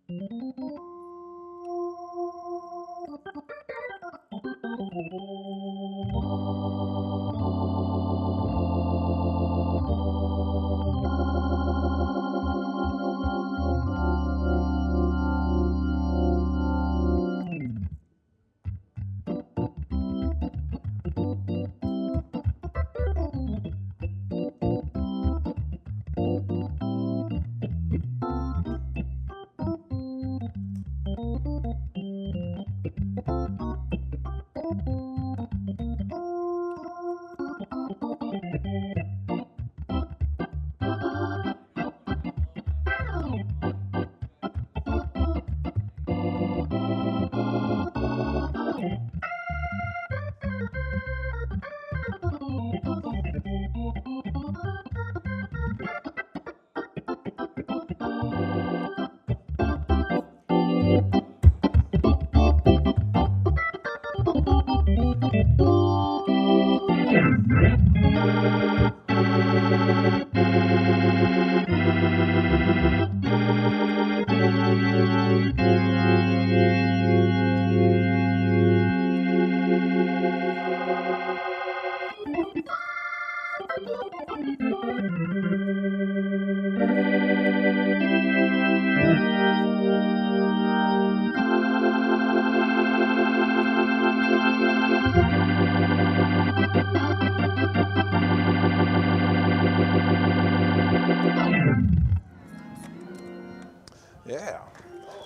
Yeah.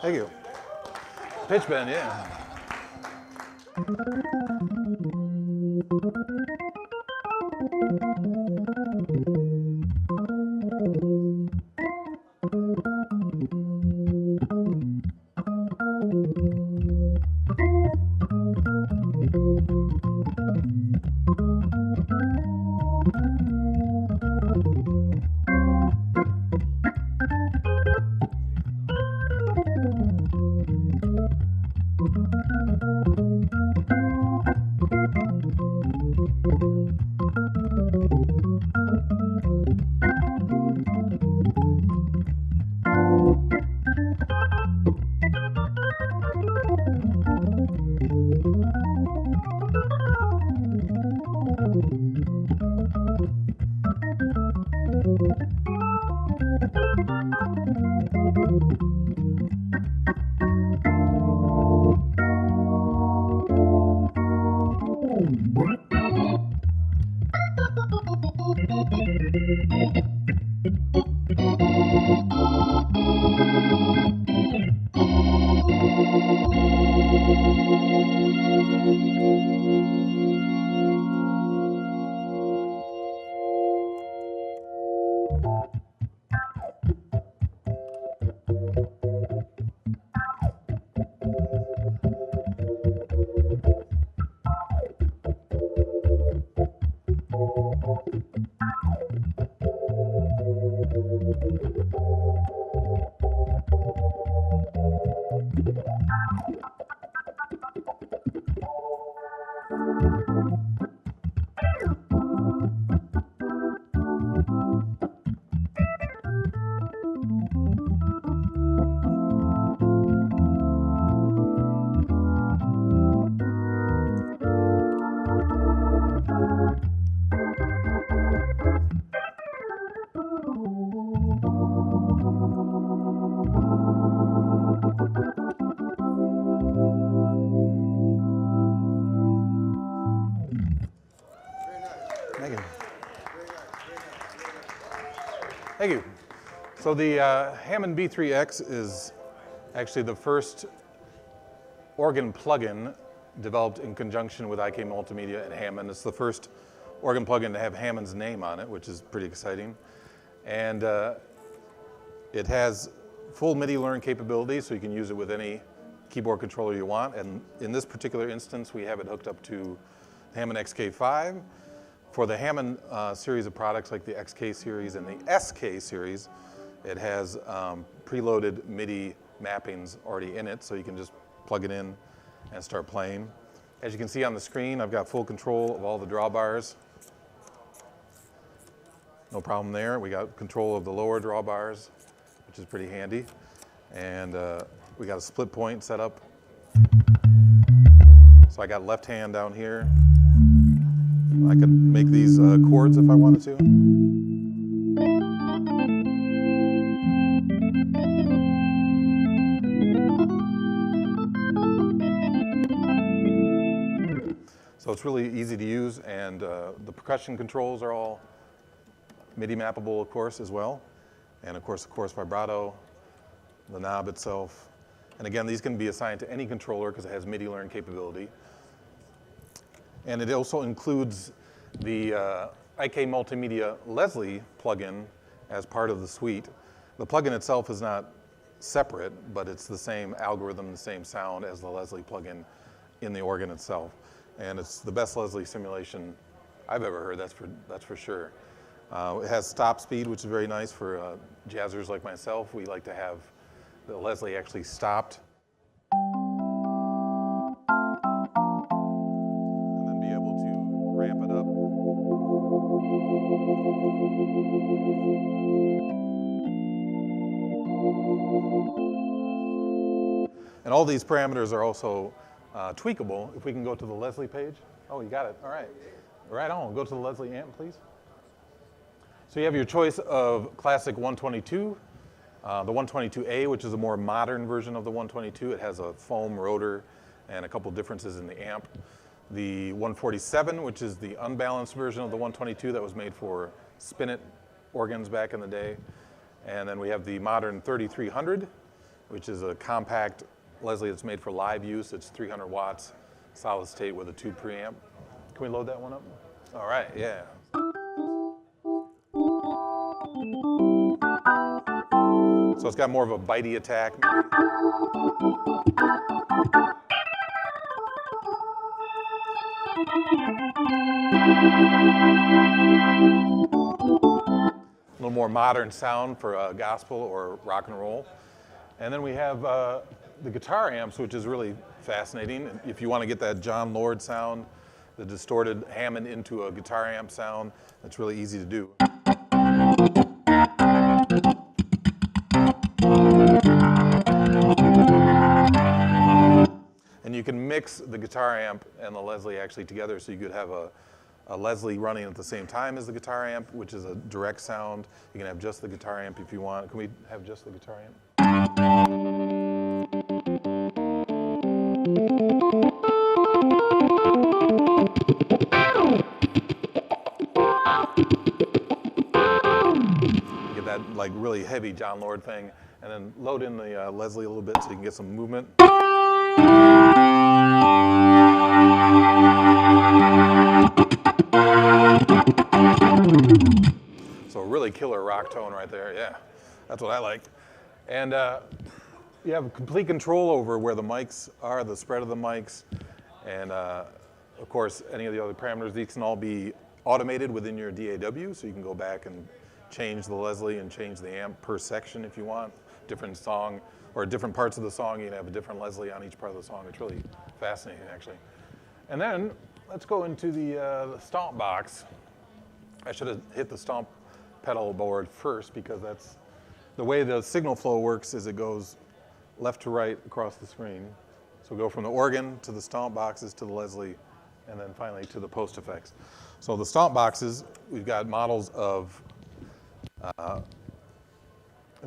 Thank you. Pitch bend, yeah. Thank you. Thank you. So the Hammond B-3X is actually the first organ plugin developed in conjunction with IK Multimedia and Hammond. It's the first organ plugin to have Hammond's name on it, which is pretty exciting. And it has full MIDI learn capability, so you can use it with any keyboard controller you want. And in this particular instance, we have it hooked up to Hammond XK5. For the Hammond series of products like the XK series and the SK series, it has preloaded MIDI mappings already in it, so you can just plug it in and start playing. As you can see on the screen, I've got full control of all the drawbars. No problem there. We got control of the lower drawbars, which is pretty handy. And we got a split point set up. So I got left hand down here. I could make these chords if I wanted to. So it's really easy to use, and the percussion controls are all MIDI mappable, of course, as well. And of course, vibrato, the knob itself. And again, these can be assigned to any controller because it has MIDI learn capability. And it also includes the IK Multimedia Leslie plugin as part of the suite. The plugin itself is not separate, but it's the same algorithm, the same sound as the Leslie plugin in the organ itself. And it's the best Leslie simulation I've ever heard, that's for sure. It has stop speed, which is very nice for jazzers like myself. We like to have the Leslie actually stopped. And then be able to ramp it up. And all these parameters are also tweakable. If we can go to the Leslie page. Oh, you got it. All right. Right on. Go to the Leslie amp, please. So you have your choice of classic 122, the 122A, which is a more modern version of the 122. It has a foam rotor and a couple differences in the amp. The 147, which is the unbalanced version of the 122 that was made for spin-it organs back in the day. And then we have the modern 3300, which is a compact Leslie that's made for live use. It's 300 watts, solid state with a tube preamp. Can we load that one up? All right, yeah. So it's got more of a bitey attack. A little more modern sound for gospel or rock and roll. And then we have the guitar amps, which is really fascinating. If you want to get that John Lord sound, the distorted Hammond into a guitar amp sound, that's really easy to do. And you can mix the guitar amp and the Leslie actually together, so you could have a Leslie running at the same time as the guitar amp, which is a direct sound. You can have just the guitar amp if you want. Can we have just the guitar amp? Get that like really heavy John Lord thing, and then load in the Leslie a little bit so you can get some movement. So a really killer rock tone right there, yeah. That's what I like. And you have complete control over where the mics are, the spread of the mics, and of course, any of the other parameters. These can all be automated within your DAW, so you can go back and change the Leslie and change the amp per section if you want. Different song, or different parts of the song, you can have a different Leslie on each part of the song. It's really fascinating, actually. And then, let's go into the stomp box. I should have hit the stomp pedal board first, because that's the way the signal flow works. Is it goes left to right across the screen. So go from the organ to the stomp boxes to the Leslie, and then finally to the post effects. So the stomp boxes, we've got models of a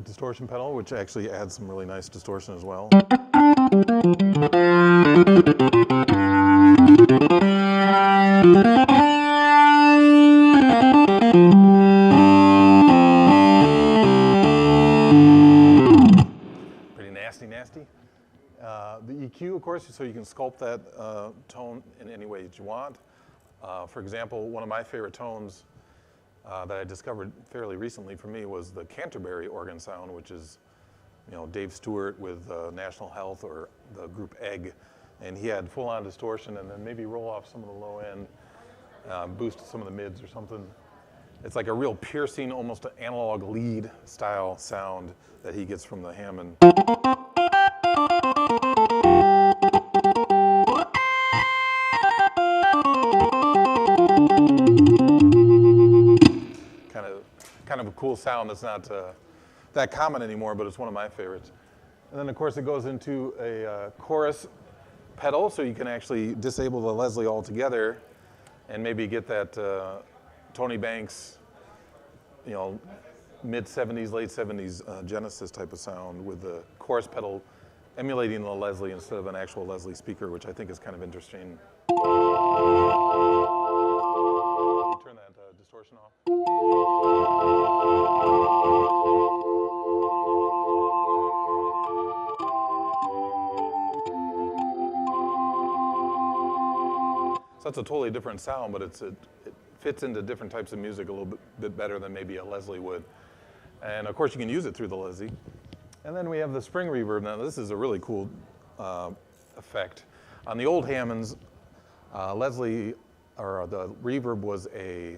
distortion pedal, which actually adds some really nice distortion as well. Pretty nasty. The EQ, of course, so you can sculpt that tone in any way that you want. For example, one of my favorite tones that I discovered fairly recently for me was the Canterbury organ sound, which is, you know, Dave Stewart with National Health or the group Egg, and he had full-on distortion and then maybe roll off some of the low end, boost some of the mids or something. It's like a real piercing, almost an analog lead style sound that he gets from the Hammond. Kind of a cool sound that's not that common anymore, but it's one of my favorites. And then of course it goes into a chorus pedal, so you can actually disable the Leslie altogether and maybe get that Tony Banks, you know, mid-70s, late 70s Genesis type of sound with the chorus pedal emulating the Leslie instead of an actual Leslie speaker, which I think is kind of interesting. Turn that distortion off. So that's a totally different sound, but it fits into different types of music a little bit better than maybe a Leslie would. And of course you can use it through the Leslie. And then we have the spring reverb. Now this is a really cool effect. On the old Hammonds, Leslie, or the reverb was a,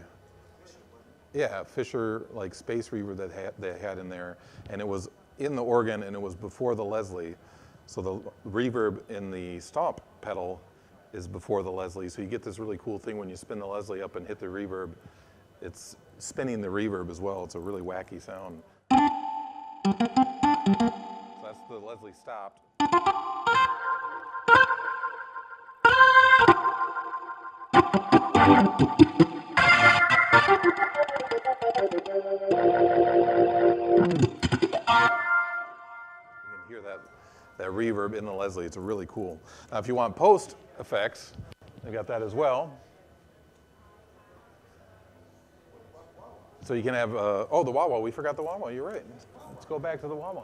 Fisher like space reverb that they had in there, and it was in the organ and it was before the Leslie. So the reverb in the stomp pedal is before the Leslie. So you get this really cool thing when you spin the Leslie up and hit the reverb. It's spinning the reverb as well. It's a really wacky sound. So that's the Leslie stopped. You can hear that reverb in the Leslie. It's really cool. Now, if you want post effects, they got that as well. So you can have, the wah-wah. We forgot the wah-wah. You're right. Let's go back to the wah-wah.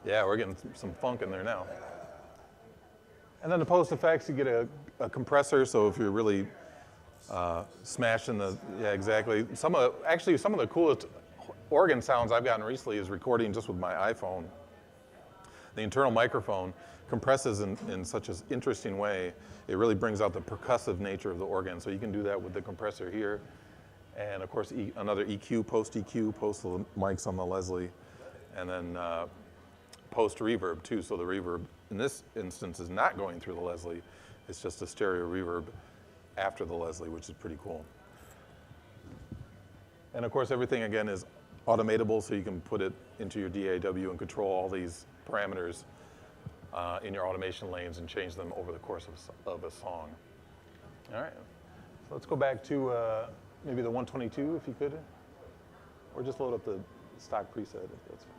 Yeah, we're getting some funk in there now. And then the post effects, you get a compressor, so if you're really smashing the, exactly. Some of the coolest organ sounds I've gotten recently is recording just with my iPhone. The internal microphone compresses in such an interesting way. It really brings out the percussive nature of the organ. So you can do that with the compressor here. And of course, another EQ, post the mics on the Leslie. And then post reverb too. So the reverb in this instance is not going through the Leslie. It's just a stereo reverb after the Leslie, which is pretty cool. And of course, everything again is automatable, so you can put it into your DAW and control all these parameters in your automation lanes and change them over the course of a song. All right, so let's go back to maybe the 122 if you could, or just load up the stock preset if that's fine.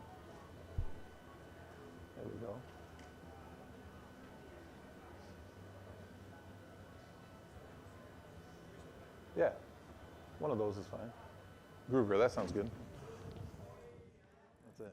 There we go. Yeah, one of those is fine. Groover, that sounds good. That's it.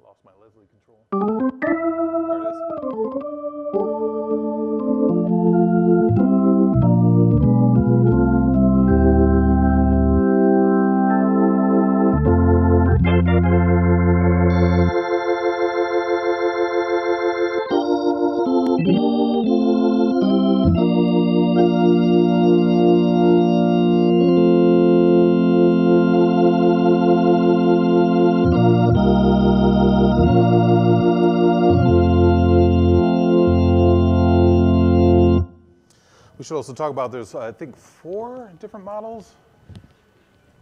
Lost my Leslie control. There it is. We should also talk about there's, I think, 4 different models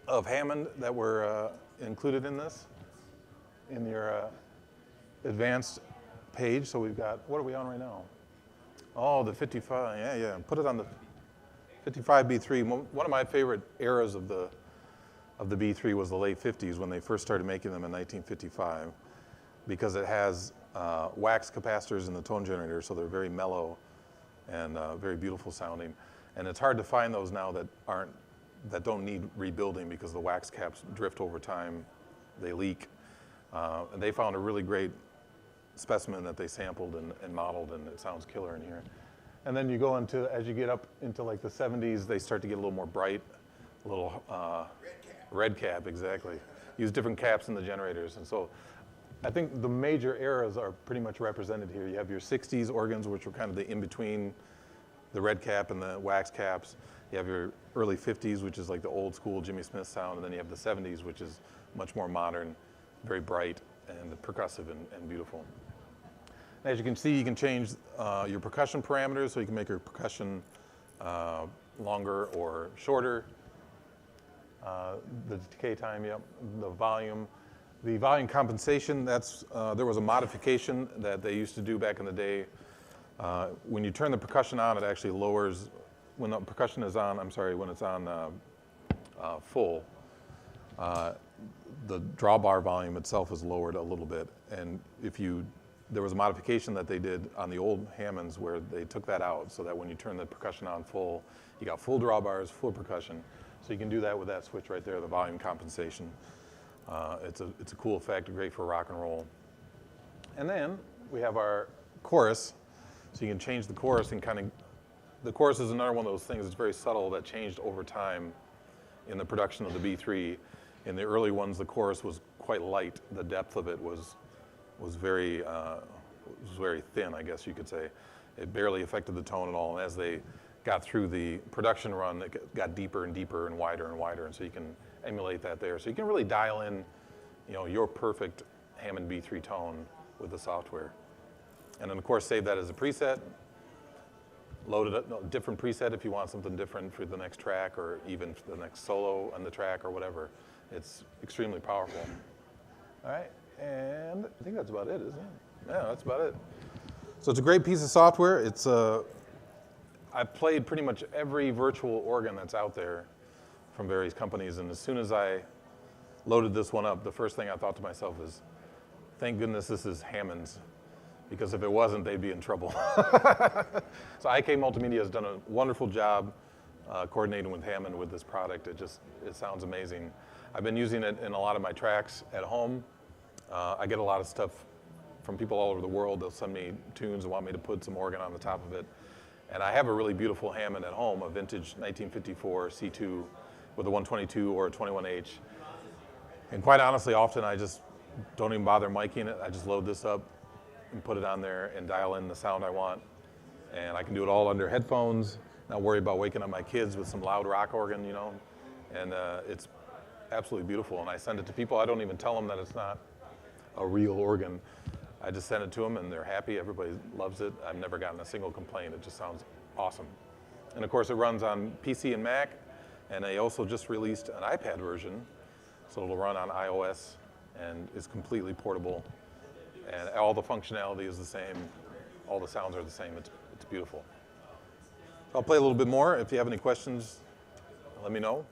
of Hammond that were included in this, in your advanced page. So we've got, what are we on right now? Oh, the 55, yeah. Put it on the 55 B3. One of my favorite eras of the B3 was the late 50s when they first started making them in 1955, because it has wax capacitors in the tone generator, so they're very mellow and very beautiful sounding. And it's hard to find those now that don't need rebuilding because the wax caps drift over time, they leak. And they found a really great specimen that they sampled and modeled, and it sounds killer in here. And then you go into, as you get up into like the 70s, they start to get a little more bright, a little red cap, exactly. Use different caps in the generators. And so I think the major eras are pretty much represented here. You have your 60s organs, which were kind of the in-between the red cap and the wax caps. You have your early 50s, which is like the old school Jimmy Smith sound. And then you have the 70s, which is much more modern, very bright, and percussive and beautiful. As you can see, you can change your percussion parameters, so you can make your percussion longer or shorter. The decay time, yep, the volume. The volume compensation, that's, there was a modification that they used to do back in the day. When you turn the percussion on, it actually lowers, when the percussion is on, I'm sorry, when it's on full, the drawbar volume itself is lowered a little bit. And if you, there was a modification that they did on the old Hammonds where they took that out so that when you turn the percussion on full, you got full drawbars, full percussion. So you can do that with that switch right there, the volume compensation. It's a cool effect, great for rock and roll. And then we have our chorus. So you can change the chorus and kind of, the chorus is another one of those things that's very subtle that changed over time in the production of the B3. In the early ones, the chorus was quite light. The depth of it was very thin, I guess you could say. It barely affected the tone at all. And as they got through the production run, it got deeper and deeper and wider, and so you can emulate that there. So you can really dial in, you know, your perfect Hammond B3 tone with the software. And then of course save that as a preset, load it up, different preset if you want something different for the next track or even for the next solo on the track or whatever. It's extremely powerful. All right, and I think that's about it, isn't it? Yeah, that's about it. So it's a great piece of software. It's I've played pretty much every virtual organ that's out there from various companies, and as soon as I loaded this one up, the first thing I thought to myself is, thank goodness this is Hammond's, because if it wasn't, they'd be in trouble. So IK Multimedia has done a wonderful job coordinating with Hammond with this product. It sounds amazing. I've been using it in a lot of my tracks at home. I get a lot of stuff from people all over the world. They'll send me tunes and want me to put some organ on the top of it. And I have a really beautiful Hammond at home, a vintage 1954 C2 with a 122 or a 21H. And quite honestly, often I just don't even bother miking it. I just load this up and put it on there and dial in the sound I want. And I can do it all under headphones, not worry about waking up my kids with some loud rock organ, you know. And it's absolutely beautiful. And I send it to people. I don't even tell them that it's not a real organ. I just send it to them and they're happy. Everybody loves it. I've never gotten a single complaint. It just sounds awesome. And of course it runs on PC and Mac, and they also just released an iPad version, so it'll run on iOS and is completely portable. And all the functionality is the same. All the sounds are the same. It's beautiful. I'll play a little bit more. If you have any questions, let me know.